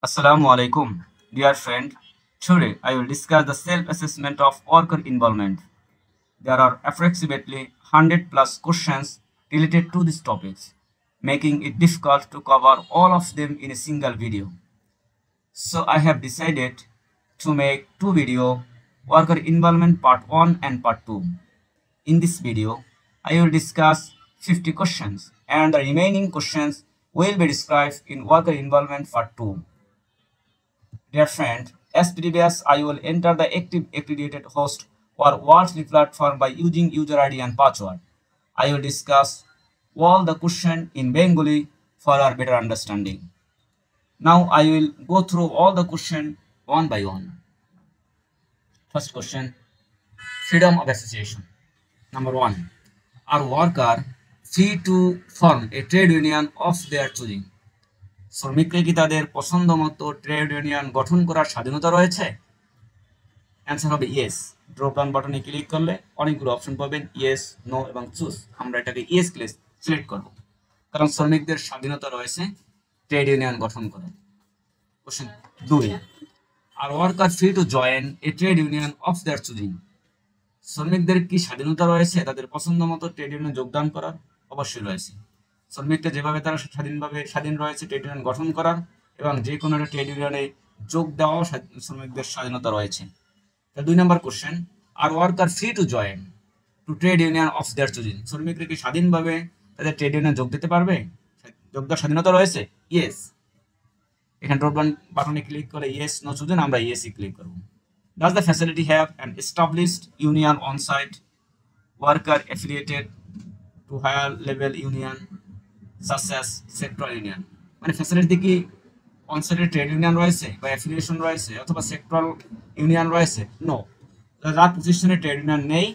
Assalamu alaikum, dear friend. Today I will discuss the self-assessment of worker involvement. There are approximately 100 plus questions related to these topics, making it difficult to cover all of them in a single video. So I have decided to make two videos, worker involvement part 1 and part 2. In this video, I will discuss 50 questions and the remaining questions will be described in worker involvement part 2. Dear friend, as previous, I will enter the active accredited host or Worldly platform by using user ID and password. I will discuss all the question in Bengali for our better understanding. Now I will go through all the question one by one. First question, freedom of association. Number one, are worker free to form a trade union of their choosing? শ্রমিকরা কি তাদের পছন্দ মতো trade union গঠন করার স্বাধীনতা রয়েছে? Answer হবে ইয়েস। ড্রপ ডাউন বাটনে ক্লিক করলে অনেকগুলো অপশন পাবেন, ইয়েস, নো এবং চুজ। আমরা এটাকে ইয়েস সিলেক্ট করব, কারণ শ্রমিকদের স্বাধীনতা রয়েছে ট্রেড ইউনিয়ন গঠন করার। Question 2, are worker free to join a trade union of their choosing? শ্রমিকদের কি স্বাধীনতা রয়েছে তাদের পছন্দ মতো ট্রেড ইউনিয়ন যোগদান করার? অবশ্যই রয়েছে। শ্রমিকরা যেভাবে তারা স্বাধীন রয়েছে ট্রেড ইউনিয়ন গঠন করার এবং যে কোনো একটা ট্রেড ইউনিয়নে যোগ দেওয়াও শ্রমিকদের স্বাধীনতা রয়েছে। 2 নম্বর question, are worker free to join to trade union of their choosing? শ্রমিকরা কি স্বাধীনভাবে তাদের ট্রেড ইউনিয়ন যোগ দিতে পারবে? যোগ দেওয়ার স্বাধীনতা রয়েছে, ইয়েস। এখানে ড্রপ ডাউন বাটনে ক্লিক করে ইয়েস, নো চুজেন, আমরা ইয়েসই ক্লিক করব। Does the facility have an established union on site? Worker affiliated to higher level union such as sectoral union? মানে ফ্যাসিলিটি কি অনসাইটে ট্রেড ইউনিয়ন রয়েছে বা অ্যাফিলিয়েশন রয়েছে অথবা সেক্টরাল ইউনিয়ন রয়েছে? নো। যার প্রতিষ্ঠানে ট্রেড ইউনিয়ন নেই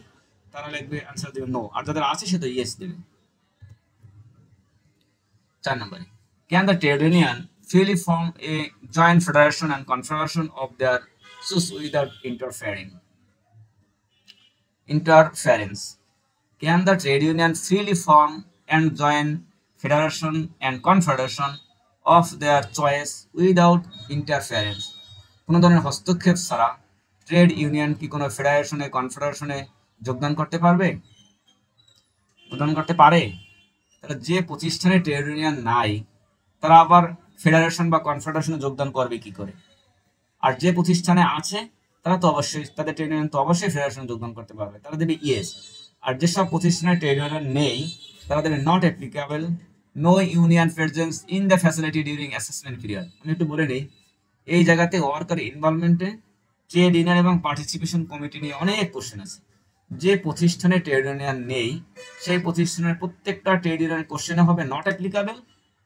তারা লিখবে, আনসার দেবে নো, আর যাদের আছে সে তো ইয়েস দেবে। 4 নম্বরে, can the trade union freely form a joint federation and confederation of their choose without interference? Can the trade union freely form and join federation and confederation of their choice without interference? কোনো ধরনের হস্তক্ষেপ ছাড়া trade union কি কোনো ফেডারেশনে কনফেডারেশনে যোগদান করতে পারবে? যোগদান করতে পারে। তাহলে যে প্রতিষ্ঠানে ট্রেড ইউনিয়ন নাই তারা আবার ফেডারেশন বা কনফেডারেশনে যোগদান করবে কি করে? আর যে প্রতিষ্ঠানে আছে তারা তো অবশ্যই তাদের ট্রেড ইউনিয়ন তো অবশ্যই ফেডারেশনে যোগদান করতে পারবে, তারা দেবে ইয়েস। আর যেসব প্রতিষ্ঠানে ট্রেড ইউনিয়ন নেই তারা দেবে not applicable, no union presence in the facility during assessment period. আমি একটু বলে নিই, এই জায়গাতে ওয়ার্কার ইনভলভমেন্টে ট্রেড ইউনিয়ন এবং পার্টিসিপেশন কমিটি নিয়ে অনেক কোশ্চেন আছে। যে প্রতিষ্ঠানে ট্রেড ইউনিয়ন নেই সেই প্রতিষ্ঠানের প্রত্যেকটা ট্রেড ইউনিয়নের কোশ্চেনে হবে not applicable,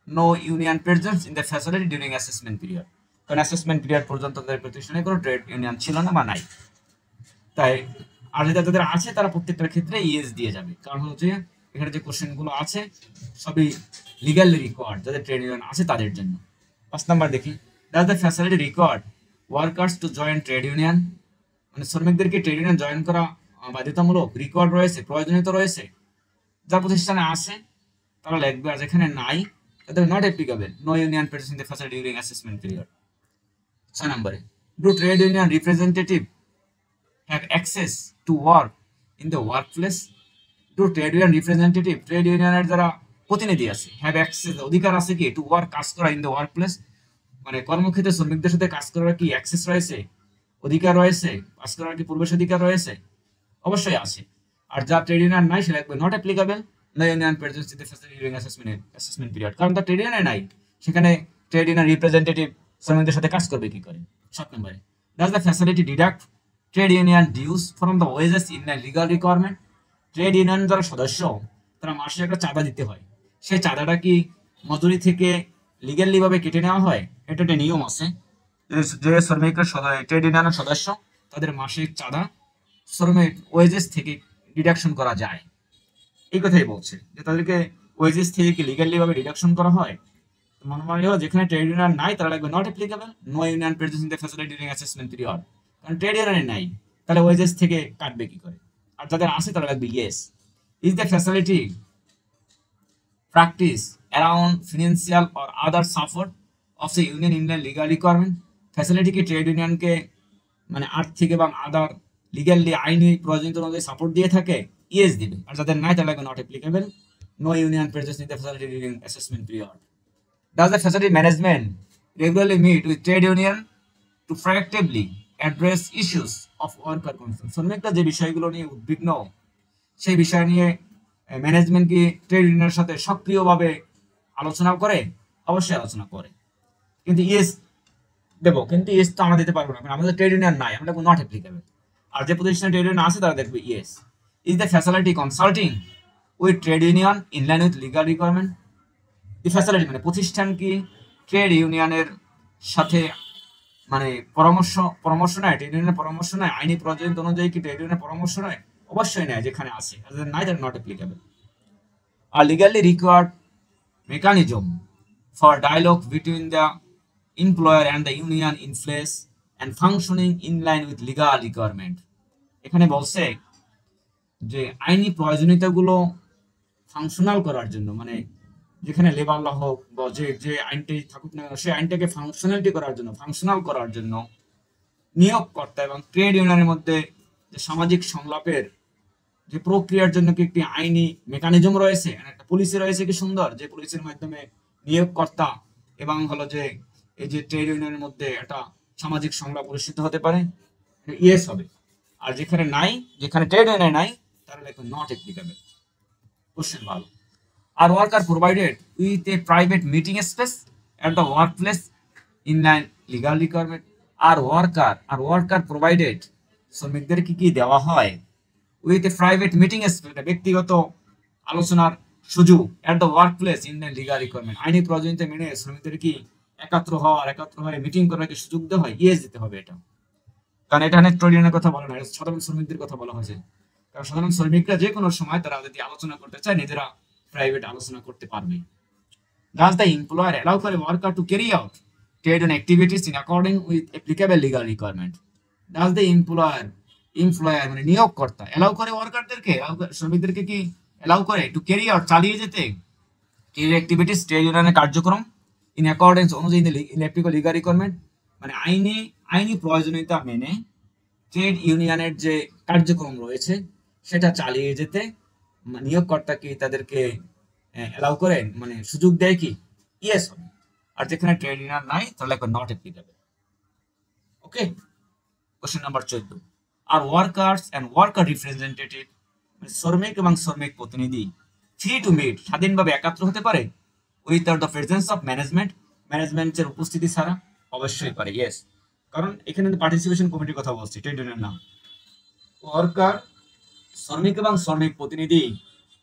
no union presence in the facility during assessment period. কারণ অ্যাসেসমেন্ট পিরিয়ড পর্যন্ত তাদের প্রতিষ্ঠানে কোনো ট্রেড ইউনিয়ন ছিল না বা নাই। তাই আর যাদের আছে তারা প্রত্যেকটার ক্ষেত্রে ইয়েস দিয়ে যাবে, কারণ হচ্ছে এখানে যে কোশ্চেনগুলো আছে সবই লিগালি রিকোয়ার্ড যাদের ট্রেড ইউনিয়ন আছে তাদের জন্য। 5 নাম্বার দেখি, does the facility required workers to join trade union? মানে শ্রমিকদেরকে ট্রেড ইউনিয়ন জয়েন করা বাধ্যতামূলক, রিকোয়ার্ড রয়েছে, প্রয়োজনীয়তা রয়েছে। যার প্রতিষ্ঠানে আছে তারা লিখবে, আর যেখানে নাই তাদের not applicable, no union presence in the facility during assessment period. 6 নম্বরে, do trade union representative have access to work in the workplace? To trade union representative, trade union যারা প্রতিনিধি আছে, have access, অধিকার আছে কি to work, কাজ করা in the workplace? মানে কর্মক্ষেত্রে শ্রমিকদের সাথে কাজ করার কি অ্যাক্সেস রয়েছে, অধিকার রয়েছে, কাজ করার কি প্রবেশ অধিকার রয়েছে? অবশ্যই আছে। আর যা ট্রেড ইউনিয়ন নাই সে লাগবে not applicable, no union presence in the facility during assessment period. কারণ তার ট্রেড ইউনিয়ন নাই, সেখানে ট্রেড ইউনিয়ন রিপ্রেজেন্টেটিভ শ্রমিকদের সাথে কাজ করবে কি করে? 7 নম্বরে, does the facility deduct trade union dues from the wages in the legal requirement? Trade union যারা সদস্য তারা মাসে একটা চাঁদা দিতে হয়, সেই চাঁদাটা কি মজুরি থেকে লিগালি ভাবে কেটে নেওয়া হয়? এটা একটা নিয়ম আছে যে শ্রমিকরা ট্রেড ইউনিয়নের সদস্য তাদের মাসিক চাঁদা শ্রমিক ওয়েজেস থেকে ডিডাকশন করা যায়। এই কথাই বলছে যে তাদেরকে ওয়েজেস থেকে কি লিগালি ভাবে ডিডাকশন করা হয়। মনে হলো যেখানে ট্রেড ইউনিয়ন নাই তারা লাগবে not applicable, no union presence in the facility during assessment period. কারণ ট্রেড ইউনিয়ন নাই, তাহলে ওয়েজেস থেকে কাটবে কি করে? আর যাদের আছে তারা লাগবে yes. Is the facility practice around financial or other support of the union in the legal requirement. Facility কি ট্রেড ইউনিয়নকে মানে আর্থিক এবং আদার লিগ্যালি আইনি প্রয়োজনীয়তা অনুযায়ী সাপোর্ট দিয়ে থাকে? ইয়েস দিবে। আর যাদের নাই তাহলে not applicable. No union presence in the facility during assessment period. Does the facility management regularly meet with trade union to proactively address issues of worker concern? শ্রমিকরা যে বিষয়গুলো নিয়ে উদ্বিগ্ন সেই বিষয় নিয়ে ম্যানেজমেন্ট কি ট্রেড ইউনিয়নের সাথে সক্রিয়ভাবে আলোচনা করে? অবশ্যই আলোচনা করে। কিন্তু ইয়েস দেবো, কিন্তু ইয়েস তো আমরা দিতে পারবো না, কারণ আমাদের ট্রেড ইউনিয়ন নাই, আমরা নট অ্যাপ্লিকেবল। আর যে প্রতিষ্ঠানে ট্রেড ইউনিয়ন আছে তারা দেখবে yes. Is the facility consulting with trade union in line with legal requirement? The facility মানে প্রতিষ্ঠান কি ট্রেড ইউনিয়নের সাথে মানে পরামর্শ নেয়, ট্রেড ইউনিয়নের পরামর্শ নেয়, আইনি প্রয়োজনীয়তা অনুযায়ী কি ট্রেড ইউনিয়নের পরামর্শ নেয়? অবশ্যই নেয়, যেখানে আছে। নাই that not applicable. Are legally required mechanism for dialogue between the employer and the union in place and functioning in line with legal requirement। এখানে বলছে যে আইনি প্রয়োজনীয়তাগুলো ফাংশনাল করার জন্য, মানে যেখানে লেবার ল হোক বা যে আইনটি থাকুক না সেই আইনটাকে ফাংশনাল করার জন্য নিয়োগকর্তা এবং ট্রেড ইউনিয়নের মধ্যে যে সামাজিক সংলাপের যে প্রক্রিয়ার জন্য কি একটি আইনি মেকানিজম রয়েছে, একটা পুলিশে রয়েছে কি সুন্দর, যে পুলিশের মাধ্যমে নিয়োগকর্তা এবং হলো যে এই যে ট্রেড ইউনিয়নের মধ্যে একটা সামাজিক সংলাপ অনুষ্ঠিত হতে পারে? ইয়েস হবে। আর যেখানে নাই, যেখানে ট্রেড ইউনিয়ন নাই, তাহলে নট অ্যাপ্লিকেবল। কোশ্চেন ভালো। Are worker provided with a private meeting space at the work place in line legal requirement. Are worker provided শ্রমিকদের কি দেওয়া হয় with a private meeting space, ব্যক্তিগত আলোচনার সুযোগ at the work place in line legal requirement. আইনি প্রয়োজনীয়তা মেনে শ্রমিকদের কি একাত্র হয়ে মিটিং করার কি সুযোগ দেওয়া হয়? ইয়েস দিতে হবে এটা, কারণ এটা ট্রেড ইউনিয়নের কথা বলা না, সাধারণ শ্রমিকদের কথা বলা হয়েছে। কারণ সাধারণ শ্রমিকরা যে কোনো সময় তারা যদি আলোচনা করতে চায় নিজেরা প্রাইভেট আলোচনা করতে পারবে। Does the employer allow for a worker to carry out trade and activities in according with applicable legal requirement? Does the employer মানে নিয়োগকর্তা allow করে ওয়ার্কারদেরকে, শ্রমিকদেরকে কি allow করে to carry out চালিয়ে যেতে trade activities, ট্রেড ইউনিয়নের কার্যক্রম in accordance অনুযায়ী in applicable legal requirement, মানে আইনি প্রয়োজনীয়তা মেনে ট্রেড ইউনিয়নের যে কার্যক্রম রয়েছে সেটা চালিয়ে যেতে নিয়োগকর্তা কি তাদেরকে অ্যালাউ করে, মানে সুযোগ দেয় কি? ইয়েস হবে। আর যেখানে ট্রেড ইউনিয়ন নাই তাহলে not applicable. Okay, question number 14। Are workers and worker representative, শ্রমিক এবং শ্রমিক প্রতিনিধি ফ্রি টু মিট, স্বাধীনভাবে একাত্র হতে পারে উইথাউট দ্য প্রেজেন্স অফ ম্যানেজমেন্টের উপস্থিতি ছাড়া? অবশ্যই পারে, ইয়েস। কারণ এখানে পার্টিসিপেশন কমিটির কথা বলছি, ট্রেড ইউনিয়ন না। ওয়ার্কার, শ্রমিক এবং শ্রমিক প্রতিনিধি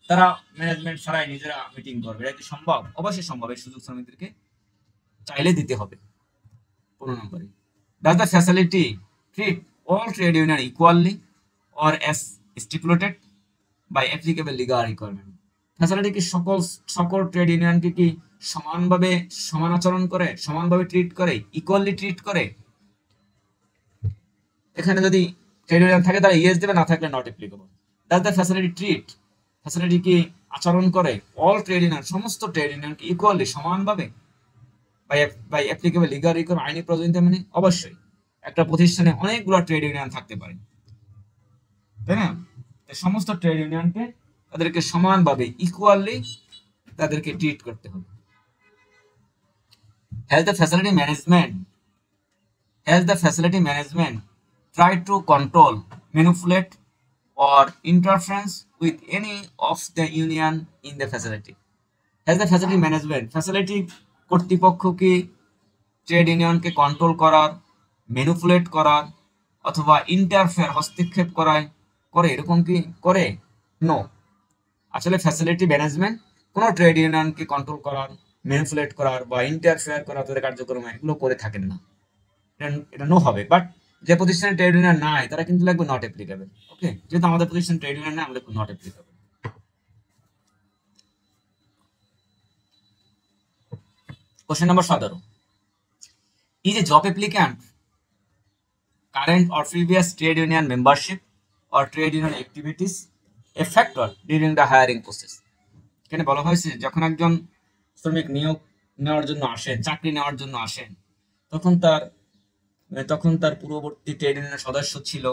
তারা ম্যানেজমেন্ট ছাড়াই নিজেরা মিটিং করবে, এটা কি সম্ভব? অবশ্যই সম্ভব। এই সুযোগ শ্রমিকদেরকে চাইলে দিতে হবে। 15 নম্বরে, does the facility treat all trade union equally or as stipulated by applicable legal requirement? Facility কি সকল ট্রেড ইউনিয়নকে কি সমান আচরণ করে, সমানভাবে ট্রিট করে, ইকুয়ালি ট্রিট করে? এখানে যদি ট্রেড ইউনিয়ন থাকে তাহলে ইয়েস দেবে, না থাকলে not applicable. Does the facility কি আচরণ করে অল ট্রেড ইউনিয়ন, সমস্ত ট্রেড ইউনিয়নকে ইকুয়ালি সমানভাবে বাই অ্যাপ্লিকেবল লিগাল রিকোয়ারমেন্ট, আইনি প্রয়োজনীয়তা মেনে? অবশ্যই। একটা প্রতিষ্ঠানে অনেকগুলো ট্রেড ইউনিয়ন থাকতে পারে, তাই না? সমস্ত ট্রেড ইউনিয়নকে তাদেরকে সমানভাবে ইকুয়ালি তাদেরকে ট্রিট করতে হবে। Has the facility management try to control, manipulate or interference with any of the union in the facility? Has the facility management, facility কর্তৃপক্ষ কি ট্রেড ইউনিয়নকে কন্ট্রোল করার, ম্যানিপুলেট করার অথবা ইন্টারফেয়ার হস্তক্ষেপ করে এরকম কি করে? নো। আসলে ফ্যাসিলিটি ম্যানেজমেন্ট কোনো ট্রেড ইউনিয়নকে কন্ট্রোল করার, ম্যানিপুলেট করার বা ইন্টারফেয়ার করার তাদের কার্যক্রমে এগুলো করে থাকেন না, এটা নো হবে। বাট যে প্রতিষ্ঠানে ট্রেড ইউনিয়ন নাই তারা কিন্তু লাগবে নট অ্যাপ্লিকেবল। ওকে, যেহেতু আমাদের প্রতিষ্ঠানে ট্রেড ইউনিয়ন নাই আমরা not applicable. Question number 17। Is a job applicant current or previous trade union membership or trade union activities A factor during the hiring process? এখানে বলা হয়েছে যখন একজন শ্রমিক নেওয়ার জন্য আসেন, চাকরি নেওয়ার জন্য আসেন, তখন তার পূর্ববর্তী ট্রেড ইউনিয়নের সদস্য ছিল,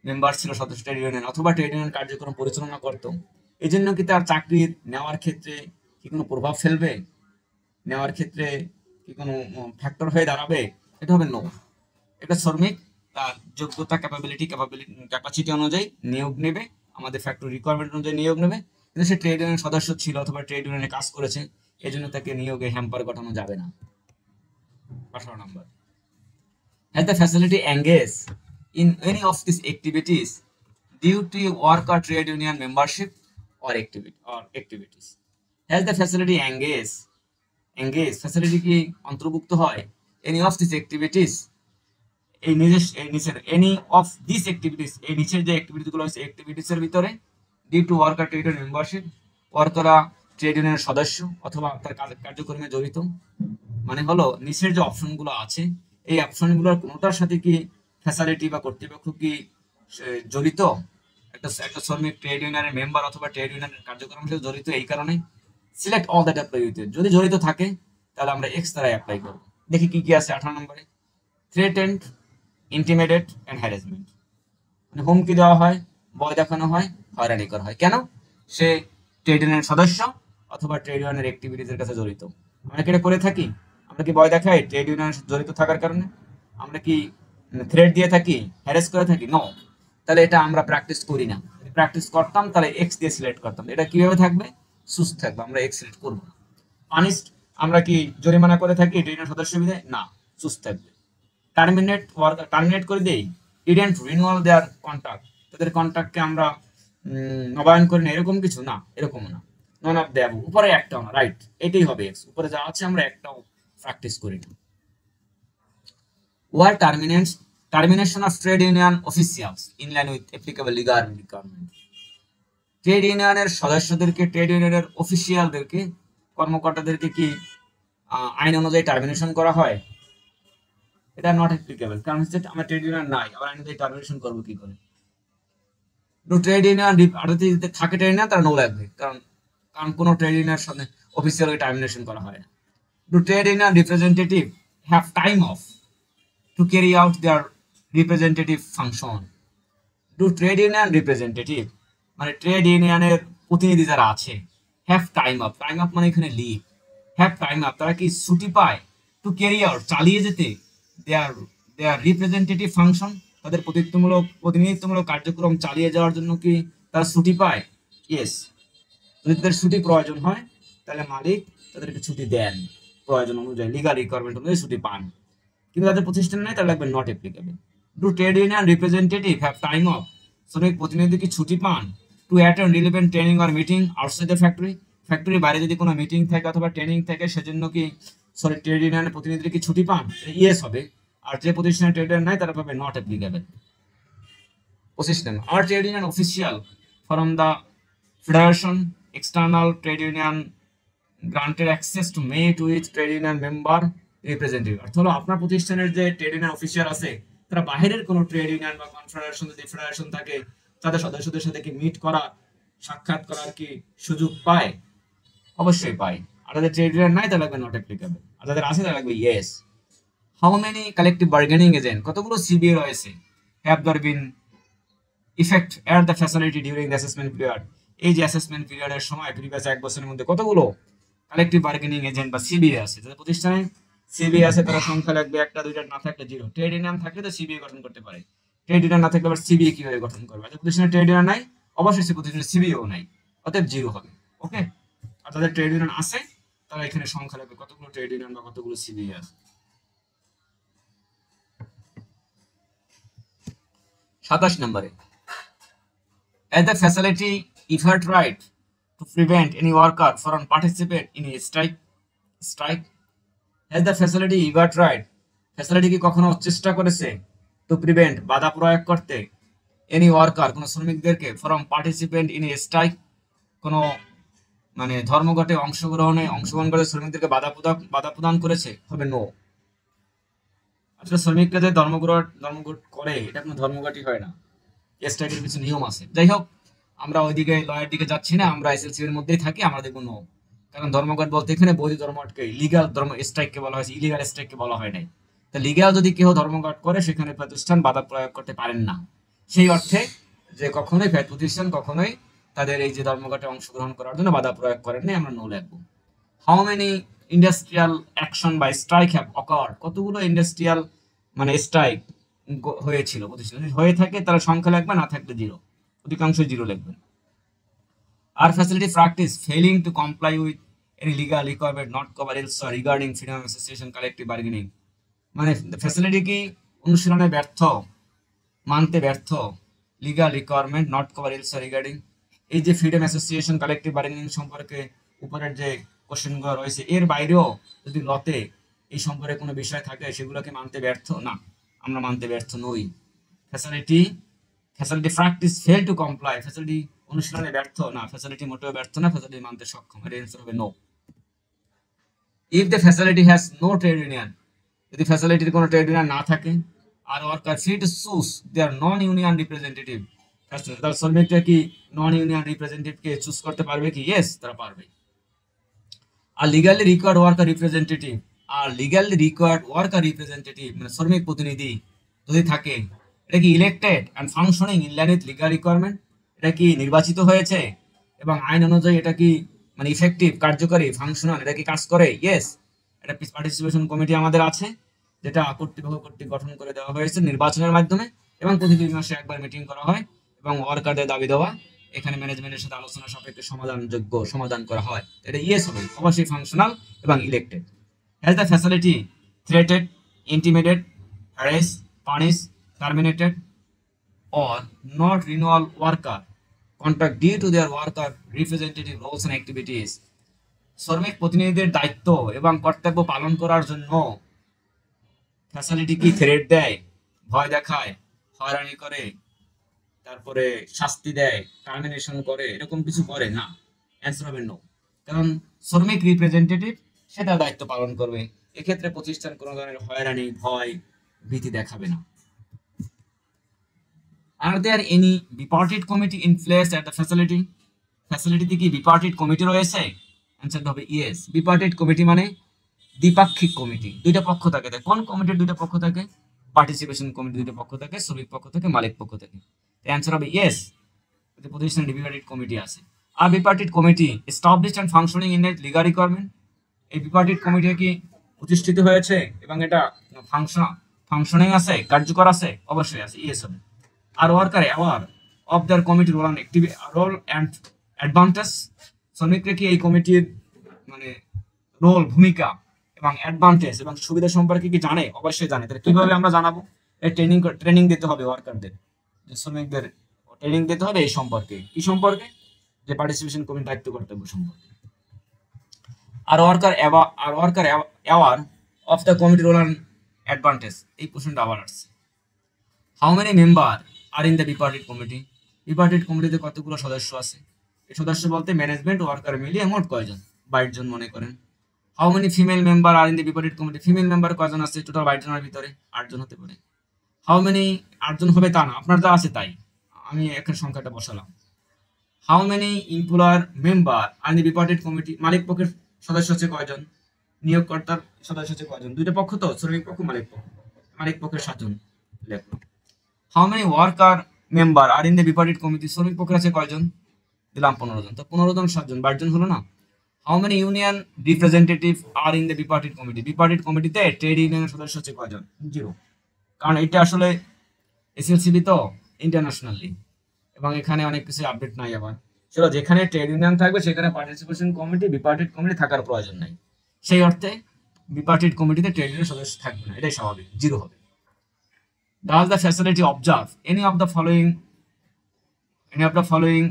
মেম্বার ছিল সদস্য ট্রেড ইউনিয়ন, অথবা ট্রেড ইউনিয়ন কার্যক্রম পরিচালনা করত, এই জন্য কি তার চাকরি নেওয়ার ক্ষেত্রে কি কোনো প্রভাব ফেলবে, নেওয়ার ক্ষেত্রে কি কোনো ফ্যাক্টর হয়ে দাঁড়াবে? এটা হবে নো। এটা শ্রমিক তার যোগ্যতা, ক্যাপাসিটি অনুযায়ী নিয়োগ নেবে, আমাদের ফ্যাক্টরি রিকোয়ারমেন্ট অনুযায়ী নিয়োগ নেবে, কিন্তু সে ট্রেড ইউনিয়ন সদস্য ছিল অথবা ট্রেড ইউনিয়নে কাজ করেছে, এই জন্য তাকে নিয়োগে হ্যাম্পার ঘটানো যাবে না। 18 নম্বর, has the facility engaged in any of these activities due to work or trade union membership or activities? Has the facility facility কি অন্তর্ভুক্ত হয় any of these activities, এই নিচের any of these activities, এই নিচের যে অ্যাক্টিভিটিস গুলো আছে অ্যাক্টিভিটিস এর ভিতরে due to work or trade union membership, ওয়ার্কাররা ট্রেড ইউনিয়নের সদস্য অথবা তার কার্যক্রমে জড়িত, মানে হলো নিচের যে অপশনগুলো আছে এই অপশনগুলোর কোনোটার সাথে কি ফ্যাসিলিটি বা কর্তৃপক্ষ কি জড়িত, একটা শ্রমিক ট্রেড ইউনিয়নের মেম্বার অথবা ট্রেড ইউনিয়নের কার্যক্রমের সাথে জড়িত, এই কারণে select all that apply with, যদি জড়িত থাকে তাহলে আমরা এক্স দ্বারা অ্যাপ্লাই করব। দেখি কি কি আছে 18 নম্বরে, থ্রেটেন্ড, ইন্টিমিডেট এন্ড হ্যারাসমেন্ট, মানে হুমকি দেওয়া হয়, ভয় দেখানো হয়, হয়রানি করা হয়, কেন? সে ট্রেড ইউনিয়নের সদস্য অথবা ট্রেড ইউনিয়নের অ্যাক্টিভিটিস এর কাছে জড়িত। আমরা কি এটা করে থাকি? আমরা কি ভয় দেখাই ট্রেড ইউনিয়ন জড়িত থাকার কারণে? আমরা কি থ্রেট দিয়ে থাকি, হ্যারাস করে থাকি? নো। তাহলে এটা আমরা প্র্যাকটিস করি না। যদি প্র্যাকটিস করতাম তাহলে এক্স দিয়ে সিলেক্ট করতাম। এটা কিভাবে থাকবে? সুস্থ থাকবে, আমরা এক্স সিলেক্ট করব না। পানিশড, আমরা কি জরিমানা করে থাকি ট্রেড ইউনিয়ন সদস্য বিধায়? না, সুস্থ থাকবে। টার্মিনেট করে দেই, ডিডেন্ট রিনিউয়াল দেয়ার কন্ট্রাক্ট, তাদের কন্ট্রাক্টকে আমরা নবায়ন করি না, এরকম কিছু না, এরকম না। নন অফ দ্য উপরে একটাও না, রাইট, এটাই হবে এক্স। উপরে যা আছে আমরা একটাও প্র্যাকটিস করি না। Were termination of trade union officials in line with applicable legal requirement, trade ইউনিয়নের সদস্যদেরকে, ট্রেড ইউনিয়নের অফিসিয়ালদেরকে, কর্মকর্তাদেরকে কি আইন অনুযায়ী টার্মিনেশন করা হয়? এটা নট অ্যাপ্লিকেবল, কারণ হচ্ছে আমরা ট্রেড ইউনিয়ন নাই, আবার আইন অনুযায়ী টার্মিনেশন করবো কি করে? ট্রেড ইউনিয়ন থাকে, ট্রেড ইউনিয়ন তারা নো লাগবে, কারণ কোনো ট্রেড ইউনিয়নের সাথে অফিসিয়ালকে টার্মিনেশন করা হয় না। Do trade union representative have time off to carry out their representative function. Do trade union representative, মানে ট্রেড ইউনিয়নের প্রতিনিধি যারা আছে, have time up, time up মানে এখানে লিভ, হ্যাভ টাইম আপ, তারা কি ছুটি পায়, টু ক্যারি আউট, চালিয়ে যেতে, দেয়ার রিপ্রেজেন্টেটিভ ফাংশন, তাদের প্রতিনিধিত্বমূলক কার্যক্রম চালিয়ে যাওয়ার জন্য কি তারা ছুটি পায়? ইয়েস। যদি তাদের ছুটি প্রয়োজন হয় তাহলে মালিক তাদেরকে ছুটি দেন, প্রয়োজন অনুযায়ী, লিগাল রিকোয়ারমেন্ট অনুযায়ী ছুটি পান, কিন্তু তাদের প্রতিষ্ঠান নাই, তাহলে লাগবে not applicable. Do trade union representative have time of, শ্রমিক প্রতিনিধি কি ছুটি পান, to attend relevant training or meeting outside the factory, ফ্যাক্টরির বাইরে যদি কোনো মিটিং থাকে অথবা ট্রেনিং থাকে সেজন্য কি ট্রেড ইউনিয়নের প্রতিনিধি কি ছুটি পান? ইয়েস হবে। আর যে প্রতিষ্ঠানে ট্রেড ইউনিয়ন নাই তারা পাবে নট অ্যাপ্লিকেবল। 25 নম্বর, are trade union official from the federation external trade union granted access to met with trade union member representative, অর্থাৎ হলো আপনার প্রতিষ্ঠানের যে ট্রেড ইউনিয়ন অফিসিয়াল আছে তারা বাইরের কোনো ট্রেড ইউনিয়ন বা কনফেডারেশন, যদি ফেডারেশন থাকে, তাদের সদস্যদের সাথে কি মিট করা, সাক্ষাৎ করার কি সুযোগ পায়? অবশ্যই পায়। আর যাদের ট্রেড ইউনিয়ন নাই তাহলে লাগবে নট অ্যাপ্লিকেবল, আর যাদের আছে তাহলে লাগবে yes. How many collective bargaining agent, কতগুলো সিবিএ রয়েছে, have there been effect at the facility during the assessment period, এই যে অ্যাসেসমেন্ট পিরিয়ডের সময় প্রিভিয়াস 1 বছরের মধ্যে কতগুলো কালেকটিভ বার্গেনিং এজেন্ট বা সিবিএ আছে? যাদের প্রতিষ্ঠানে সিবিএ আছে তারা সংখ্যা লাগবে, একটা দুইটা, না থাকলে জিরো। ট্রেড ইউনিয়ন থাকলে তো সিবিএ গঠন করতে পারে, ট্রেড ইউনিয়ন না থাকলে আবার সিবিএ কিভাবে গঠন করবে? যাদের প্রতিষ্ঠানে ট্রেড ইউনিয়ন নাই অবশ্যই সে প্রতিষ্ঠানে সিবিএও নাই, অতএব জিরো হবে। ওকে, আর যাদের ট্রেড ইউনিয়ন আছে তারা এখানে সংখ্যা লাগবে কতগুলো ট্রেড ইউনিয়ন বা কতগুলো সিবিএ আছে। 27 নম্বরে, as the facility effort right to prevent any worker from participate in a strike, has the facility effort right, facility কি কখনো চেষ্টা করেছে টু প্রিভেন্ট, বাধা প্রয়োগ করতে, এনি ওয়ার্কার, কোন শ্রমিকদেরকে, from participant in a strike, কোন মানে ধর্মঘটে অংশগ্রহণ করে শ্রমিকদেরকে বাধা প্রদান করেছে? হবে নো। আসলে শ্রমিকরা যে ধর্মঘট করে এটা কোনো ধর্মঘটই হয় না, স্ট্রাইকের কিছু নিয়ম আছে। যাই হোক, আমরা ওইদিকে লয়ের দিকে যাচ্ছি না, আমরা এসএলসি এর মধ্যেই থাকি, আমরা দেখবো নো। কারণ ধর্মঘট বলতে এখানে বৈধ ধর্মঘটকে, লিগাল ধর্ম স্ট্রাইককে বলা হয়েছে, ইলিগাল স্ট্রাইককে বলা হয় নাই। তো লিগাল যদি কেউ ধর্মঘট করে সেখানে প্রতিষ্ঠান বাধা প্রয়োগ করতে পারেন না। সেই অর্থে যে কখনোই প্রতিষ্ঠান কখনোই তাদের এই যে ধর্মঘটে অংশগ্রহণ করার জন্য বাধা প্রয়োগ করেন নাই, আমরা নো লিখবো। How many industrial action by strike have occurred, কতগুলো ইন্ডাস্ট্রিয়াল মানে স্ট্রাইক হয়েছিল প্রতিষ্ঠান, হয়ে থাকে তারা সংখ্যা লিখবে, না থাকলে জিরো, অধিকাংশ জিরো লিখবেন। Are facility practice failing to comply with any legal requirement not covered elsewhere regarding freedom of association collective bargaining, মানে ফ্যাসিলিটি কি অনুশীলনে ব্যর্থ, মানতে ব্যর্থ, legal requirement not cover elsewhere regarding, এই যে ফ্রিডম অ্যাসোসিয়েশন কালেক্টিভ বার্গেনিং সম্পর্কে উপরের যে কোশ্চেনগুলো রয়েছে এর বাইরেও যদি লতে এই সম্পর্কে কোনো বিষয় থাকে সেগুলোকে মানতে ব্যর্থ, না আমরা মানতে ব্যর্থ নই। Facility practice fail to comply, facility অনুশীলনে ব্যর্থ, না ফ্যাসিলিটি মোটেও ব্যর্থ না, ফ্যাসিলিটি মানতে সক্ষম, এর অ্যান্সার হবে no. If the facility has no trade union, যদি ফ্যাসিলিটির কোনো ট্রেড ইউনিয়ন না থাকে, are worker free to choose their non union representative, তার শ্রমিকরা কি নন ইউনিয়ন রিপ্রেজেন্টেটিভকে চুজ করতে পারবে কি? ইয়েস, তারা পারবে। আর লিগালি রিকোয়ার্ড ওয়ার্কার রিপ্রেজেন্টেটিভ, আর লিগালি রিকোয়ার্ড ওয়ার্কার রিপ্রেজেন্টেটিভ মানে শ্রমিক প্রতিনিধি যদি থাকে, এটা কি elected and functioning in line with legal requirement, এটা কি নির্বাচিত হয়েছে এবং আইন অনুযায়ী এটা কি মানে ইফেক্টিভ, কার্যকরী, ফাংশনাল, এটা কি কাজ করে? ইয়েস। এটা পার্টিসিপেশন কমিটি আমাদের আছে, যেটা কর্তৃপক্ষ কর্তৃক গঠন করে দেওয়া হয়েছে নির্বাচনের মাধ্যমে, এবং প্রতি 2 মাসে একবার মিটিং করা হয় এবং ওয়ার্কারদের দাবি দেওয়া এখানে ম্যানেজমেন্টের সাথে আলোচনা সাপেক্ষে সমাধান করা হয়। এটা ইয়েস হবে, অবশ্যই ফাংশনাল এবং elected. Has the facility threatened, intimidate, harass, punish, terminated or not renewal worker contract due to their worker representative roles and activities, শ্রমিক প্রতিনিধিদের দায়িত্ব এবং কর্তব্য পালন করার জন্য ফ্যাসিলিটি কি থ্রেট দেয়, ভয় দেখায়, হয়রানি করে, তারপরে শাস্তি দেয়, টার্মিনেশন করে, এরকম কিছু করে না? অ্যান্সার হবে নো। কারণ শ্রমিক রিপ্রেজেন্টেটিভ সে তার দায়িত্ব পালন করবে, এক্ষেত্রে প্রতিষ্ঠান কোনো ধরনের হয়রানি, ভয়, ভীতি দেখাবে না। Are there any bipartite committee in place at the facility? ফ্যাসিলিটিতে কি বিপার্টিট কমিটি রয়েছে? অ্যান্সারটা হবে ইয়েস। বিপার্টিট কমিটি মানে দ্বিপাক্ষিক কমিটি, দুইটা পক্ষ থাকে। কোন কমিটির দুইটা পক্ষ থাকে? পার্টিসিপেশন কমিটি দুইটা পক্ষ থাকে, শ্রমিক পক্ষ থেকে, মালিক পক্ষ থেকে। অ্যান্সার হবে ইয়েস, প্রতিষ্ঠানে বিপার্টিট কমিটি আছে। আর bipartite committee established and functioning in at legal requirement, এই বিপার্টিট কমিটি কি প্রতিষ্ঠিত হয়েছে এবং এটা ফাংশনিং আছে, কার্যকর আছে? অবশ্যই আছে, ইয়েস হবে। আর worker aware of their committee role and advantage, শ্রমিকরা কি এই কমিটির মানে রোল, ভূমিকা এবং অ্যাডভান্টেজ এবং সুবিধা সম্পর্কে কি জানে? অবশ্যই জানে। তাহলে কিভাবে আমরা জানাবো? এই ট্রেনিং দিতে হবে ওয়ার্কারদের, যে শ্রমিকদের ট্রেনিং দিতে হবে এই সম্পর্কে। কি সম্পর্কে? যে পার্টিসিপেশন কমিটির দায়িত্ব কর্তব্য সম্পর্কে। আর worker aware of the committee role and advantage, এই কোশ্চেনটা আবার আসছে। How many member are in the bipartite committee, bipartite কমিটিতে কতগুলো সদস্য আছে? এই সদস্য বলতে ম্যানেজমেন্ট ওয়ার্কার মিলিয়ে মোট কয়জন? 22 জন মনে করেন। How many female member are in the bipartite committee, female member কয়জন আছে? টোটাল 22 জনের ভিতরে 8 জন হতে পারে। হাউ মেনি 8 জন হবে তা না, আপনার যা আছে তাই, আমি এখানে সংখ্যাটা বসালাম। How many employer member are in the bipartite committee, মালিক পক্ষের সদস্য হচ্ছে কয়জন? নিয়োগকর্তার সদস্য হচ্ছে কয়জন? দুইটা পক্ষ তো, শ্রমিক পক্ষ, মালিক পক্ষ। মালিক পক্ষের 7 জন লিখলাম। How many worker member are in the bipartite committee, শ্রমিক পক্ষের আছে কয়জন? দিলাম 15 জন। তো 15 জন 7 জন, 22 জন হলো না? How many union representative are in the bipartite committee, bipartite কমিটিতে ট্রেড ইউনিয়নের সদস্য হচ্ছে কয়জন? 0, কারণ এটা আসলে এসএলসিবি তো ইন্টারন্যাশনালি, এবং এখানে অনেক কিছু আপডেট নাই। আবার চলো, যেখানে ট্রেড ইউনিয়ন থাকবে সেখানে পার্টিসিপেশন কমিটি, বিপার্টিট কমিটি থাকার প্রয়োজন নাই। সেই অর্থে বিপার্টিট কমিটিতে ট্রেড ইউনিয়ন সদস্য থাকবে না, এটাই স্বাভাবিক, 0 হবে। Does the facility observe any of the following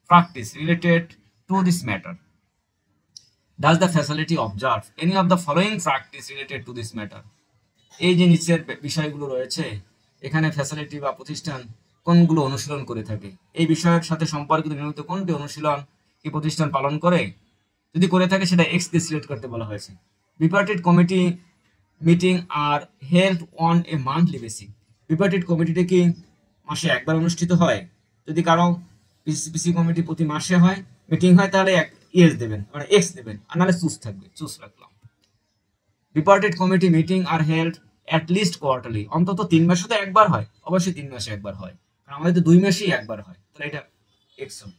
practice related to this matter? Does the facility observe any of the following practice related to this matter? এই যে নিচের বিষয়গুলো রয়েছে, এখানে ফ্যাসিলিটি বা প্রতিষ্ঠান কোনগুলো অনুশীলন করে থাকে? এই বিষয়ের সাথে সম্পর্কিত নিয়মিত কোনটি অনুশীলন কি প্রতিষ্ঠান পালন করে? যদি করে থাকে সেটা এক্স দিয়ে সিলেক্ট করতে বলা হয়েছে। Bipartite committee meeting are held on a monthly basis, bipartite কমিটিতে কি মাসে একবার অনুষ্ঠিত হয়? যদি কারো পিসি কমিটি প্রতি মাসে হয় মিটিং হয়, তাহলে ইয়েস দেবেন, মানে এক্স দেবেন, আর নাহলে চুজ থাকবে, চুজ রাখলাম। Bipartite committee meeting are held at least quarterly, অন্তত 3 মাসে তো একবার হয়, অবশ্যই 3 মাসে একবার হয়, কারণ আমাদের তো 2 মাসেই একবার হয়, তাহলে এটা এক্স হবে।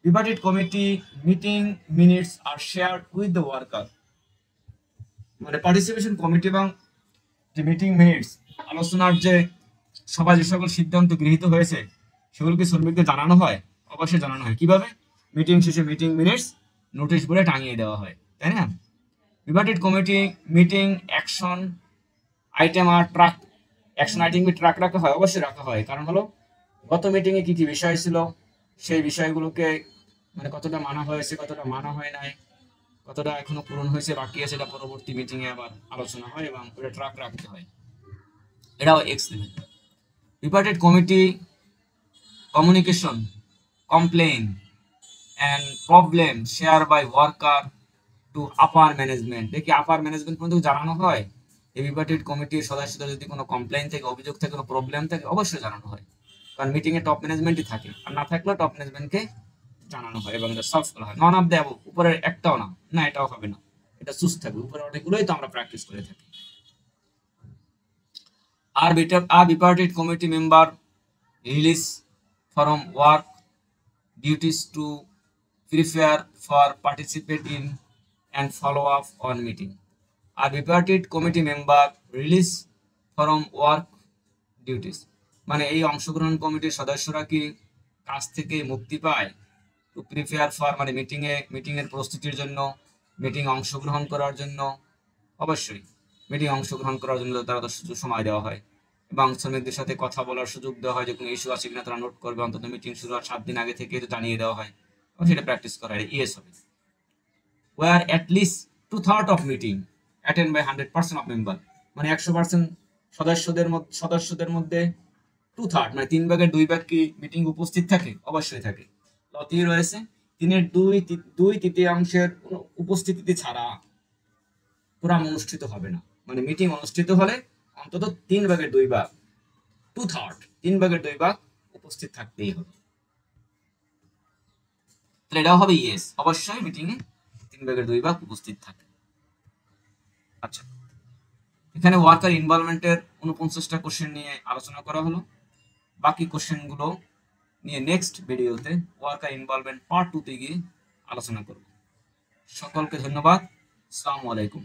Bipartite committee meeting minutes are shared with the worker, মানে পার্টিসিপেশন কমিটি এবং যে মিটিং মিনিটস, আলোচনার যে সভায় যে সকল সিদ্ধান্ত গৃহীত হয়েছে সেগুলোকে শ্রমিকদের জানানো হয়, অবশ্যই জানানো হয়। কিভাবে? মিটিং শেষে মিটিং মিনিটস নোটিশ বোর্ডে টাঙিয়ে দেওয়া হয়, তাই না? বিপার্টেড কমিটি মিটিং অ্যাকশন আইটেম আর ট্রাক, অ্যাকশন আইটেম ট্রাক রাখা হয়, অবশ্যই রাখা হয়, কারণ হলো গত মিটিং এ কি কি বিষয় ছিল সেই বিষয়গুলোকে মানে কতটা মানা হয়েছে, কতটা মানা হয় নাই, কতটা এখনো পূরণ হয়েছে বাকি আছে, এটা পরবর্তী মিটিং এ আবার আলোচনা হয় এবং ওটা ট্রাক রাখতে হয়, এটাও X level. Bipartite committee communication complain and problem share by worker to upper management, দেখি আপার ম্যানেজমেন্ট পর্যন্ত জানানো হয়। এই বিপার্টেড কমিটির সদস্যদের যদি কোনো কমপ্লেইন থেকে, অভিযোগ থেকে, কোনো প্রবলেম থাকে, অবশ্যই জানানো হয়, কারণ মিটিং এ টপ ম্যানেজমেন্টই থাকে, আর না থাকলেও টপ ম্যানেজমেন্টকে জানানো হয় এবং এটা সলভ করা হয়। নন অফ দ্য অ্যাবভ, উপরের একটাও না, না এটাও হবে না, এটা চুজ থাকবে, উপরে অনেকগুলোই তো আমরা প্র্যাকটিস করে থাকি। আর bipartite committee member release from work duties to prepare for participate in and follow up on meeting. A bipartite committee member release from work duties, মানে এই অংশগ্রহণ কমিটির সদস্যরা কি কাজ থেকে মুক্তি পায়, টু প্রিপেয়ার ফর মানে মিটিং এর প্রস্তুতির জন্য, মিটিং অংশগ্রহণ করার জন্য, অবশ্যই মিটিং অংশগ্রহণ করার জন্য তারা সময় দেওয়া হয় এবং শ্রমিকদের সাথে কথা বলার সুযোগ দেওয়া হয়, যে কোনো ইস্যু আছে কিনা তারা নোট করবে, অন্তত মিটিং শুরু হওয়ার 7 দিন আগে থেকে জানিয়ে দেওয়া হয় এবং সেটা প্র্যাকটিস করা হয়, ইয়েস হবে। Were at least 2/3 of meeting attend by 100% of member, মানে 100% সদস্যদের মধ্যে 2/3 মানে 3/2 কি মিটিং উপস্থিত থাকে, অবশ্যই থাকে। লতি রয়েছে 3/2 উপস্থিতি ছাড়া প্রোগ্রাম অনুষ্ঠিত হবে না, মানে মিটিং অনুষ্ঠিত হলে অন্তত 3/2 2/3 3/2 উপস্থিত থাকতেই হবে, তাহলে এটাও হবে ইয়েস, অবশ্যই মিটিং এ 3/2 উপস্থিত থাকে। আচ্ছা, এখানে ওয়ার্কার ইনভলভমেন্টের 49টা কোশ্চেন নিয়ে আলোচনা করা হলো, বাকি কোশ্চেনগুলো নিয়ে নেক্সট ভিডিওতে ওয়ার্কার ইনভলভমেন্ট পার্ট 2 তে গিয়ে আলোচনা করব। সকলকে ধন্যবাদ, আসসালামু আলাইকুম।